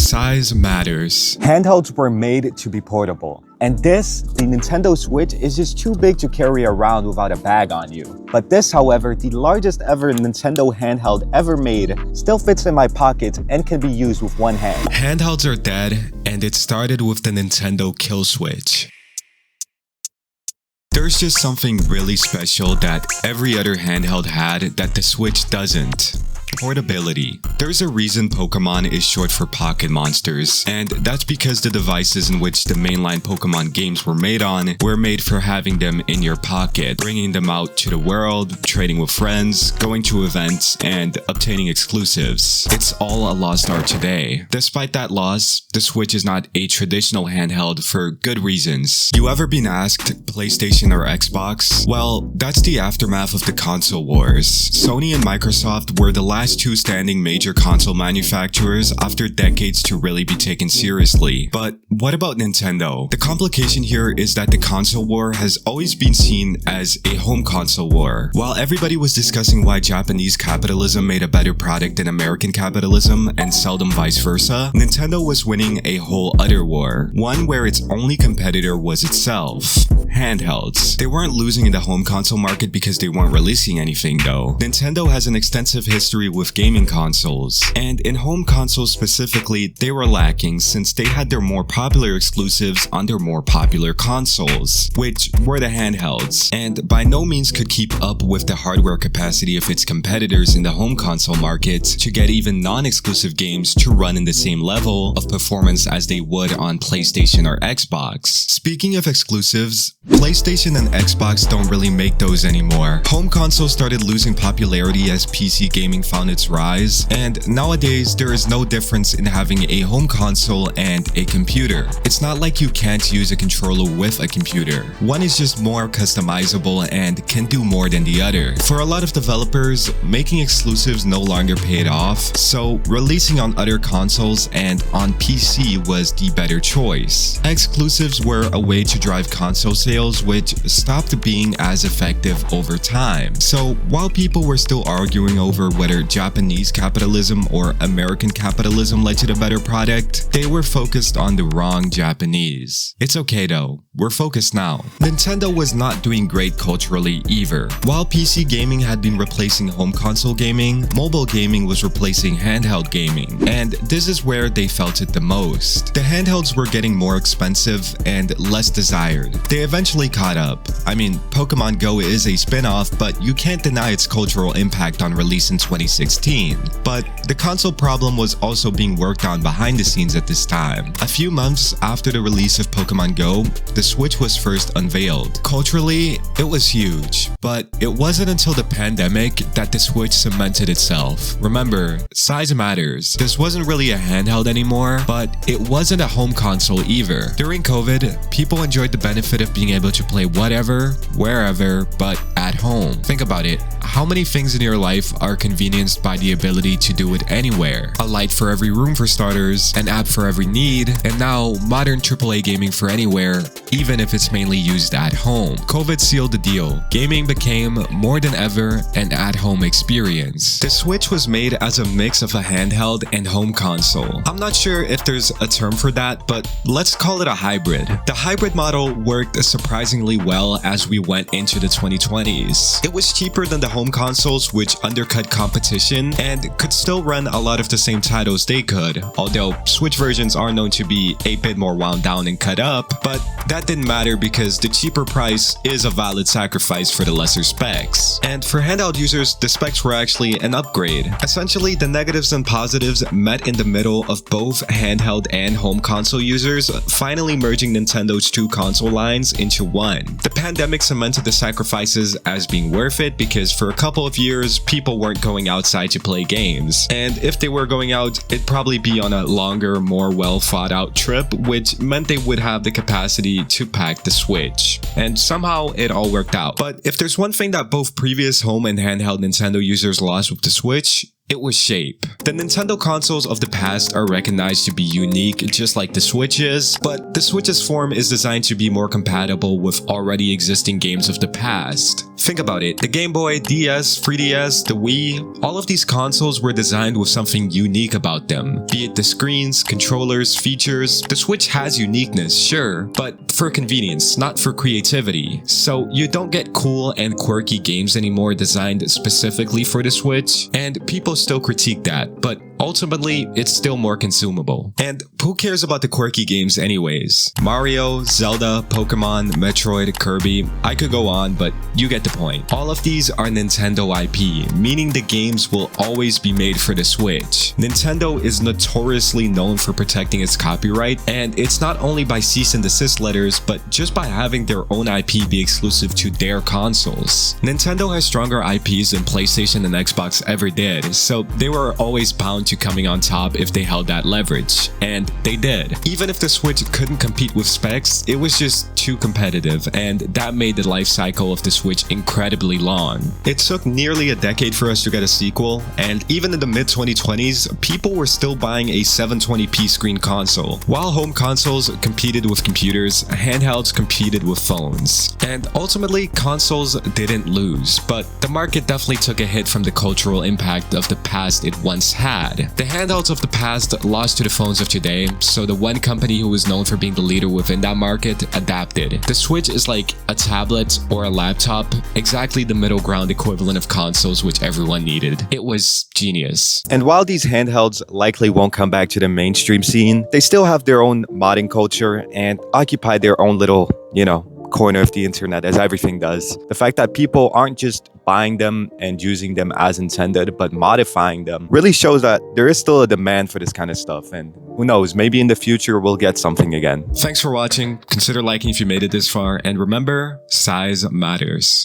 Size matters. Handhelds were made to be portable. And this, the Nintendo Switch, is just too big to carry around without a bag on you. But this, however, the largest ever Nintendo handheld ever made, still fits in my pocket and can be used with one hand. Handhelds are dead, and it started with the Nintendo Kill Switch. There's just something really special that every other handheld had that the Switch doesn't. Portability. There's a reason Pokemon is short for pocket monsters, and that's because the devices in which the mainline Pokemon games were made for having them in your pocket, bringing them out to the world, trading with friends, going to events, and obtaining exclusives. It's all a lost art today. Despite that loss, the Switch is not a traditional handheld for good reasons. You ever been asked PlayStation or Xbox? Well, that's the aftermath of the console wars. Sony and Microsoft were the last two standing major console manufacturers after decades to really be taken seriously. But what about Nintendo? The complication here is that the console war has always been seen as a home console war. While everybody was discussing why Japanese capitalism made a better product than American capitalism and seldom vice versa, Nintendo was winning a whole other war, one where its only competitor was itself. Handhelds. They weren't losing in the home console market because they weren't releasing anything though. Nintendo has an extensive history with gaming consoles, and in home consoles specifically, they were lacking since they had their more popular exclusives on their more popular consoles, which were the handhelds, and by no means could keep up with the hardware capacity of its competitors in the home console market to get even non-exclusive games to run in the same level of performance as they would on PlayStation or Xbox. Speaking of exclusives, PlayStation and Xbox don't really make those anymore. Home consoles started losing popularity as PC gaming found its rise, and nowadays there is no difference in having a home console and a computer. It's not like you can't use a controller with a computer. One is just more customizable and can do more than the other. For a lot of developers, making exclusives no longer paid off, so releasing on other consoles and on PC was the better choice. Exclusives were a way to drive console sales, which stopped being as effective over time. So while people were still arguing over whether Japanese capitalism or American capitalism led to the better product, they were focused on the wrong Japanese. It's okay though, we're focused now. Nintendo was not doing great culturally either. While PC gaming had been replacing home console gaming, mobile gaming was replacing handheld gaming, and this is where they felt it the most. The handhelds were getting more expensive and less desired. They eventually caught up. I mean, Pokémon GO is a spin-off, but you can't deny its cultural impact on release in 2016. But the console problem was also being worked on behind the scenes at this time. A few months after the release of Pokémon GO, the Switch was first unveiled. Culturally, it was huge, but it wasn't until the pandemic that the Switch cemented itself. Remember, size matters. This wasn't really a handheld anymore, but it wasn't a home console either. During COVID, people enjoyed the benefit of being able to play whatever, wherever, but at home. Think about it. How many things in your life are convenienced by the ability to do it anywhere? A light for every room for starters, an app for every need, and now modern AAA gaming for anywhere, even if it's mainly used at home. COVID sealed the deal. Gaming became more than ever an at-home experience. The Switch was made as a mix of a handheld and home console. I'm not sure if there's a term for that, but let's call it a hybrid. The hybrid model worked surprisingly well as we went into the 2020s. It was cheaper than the home consoles, which undercut competition and could still run a lot of the same titles they could, although Switch versions are known to be a bit more wound down and cut up, but that didn't matter because the cheaper price is a valid sacrifice for the lesser specs. And for handheld users, the specs were actually an upgrade. Essentially, the negatives and positives met in the middle of both handheld and home console users, finally merging Nintendo's two console lines into one. The pandemic cemented the sacrifices as being worth it because for a couple of years, people weren't going outside to play games. And if they were going out, it'd probably be on a longer, more well thought out trip, which meant they would have the capacity to pack the Switch. And somehow it all worked out. But if there's one thing that both previous home and handheld Nintendo users lost with the Switch, It was shape. The Nintendo consoles of the past are recognized to be unique just like the Switch is, but the Switch's form is designed to be more compatible with already existing games of the past. Think about it, the Game Boy, DS, 3DS, the Wii, all of these consoles were designed with something unique about them. Be it the screens, controllers, features, the Switch has uniqueness, sure, but for convenience, not for creativity. So you don't get cool and quirky games anymore designed specifically for the Switch, and people still critique that, but ultimately, it's still more consumable. And who cares about the quirky games anyways? Mario, Zelda, Pokemon, Metroid, Kirby, I could go on, but you get the point. All of these are Nintendo IP, meaning the games will always be made for the Switch. Nintendo is notoriously known for protecting its copyright, and it's not only by cease and desist letters, but just by having their own IP be exclusive to their consoles. Nintendo has stronger IPs than PlayStation and Xbox ever did, so they were always bound to coming on top if they held that leverage, and they did. Even if the Switch couldn't compete with specs, it was just too competitive, and that made the life cycle of the Switch incredibly long. It took nearly a decade for us to get a sequel, and even in the mid-2020s, people were still buying a 720p screen console. While home consoles competed with computers, handhelds competed with phones. And ultimately, consoles didn't lose, but the market definitely took a hit from the cultural impact of the past it once had. The handhelds of the past lost to the phones of today, so the one company who was known for being the leader within that market adapted. The Switch is like a tablet or a laptop, exactly the middle ground equivalent of consoles which everyone needed. It was genius. And while these handhelds likely won't come back to the mainstream scene, they still have their own modding culture and occupy their own little, corner of the internet, as everything does. The fact that people aren't just buying them and using them as intended, but modifying them really shows that there is still a demand for this kind of stuff, and who knows, maybe in the future we'll get something again. Thanks for watching, consider liking if you made it this far, and remember, size matters.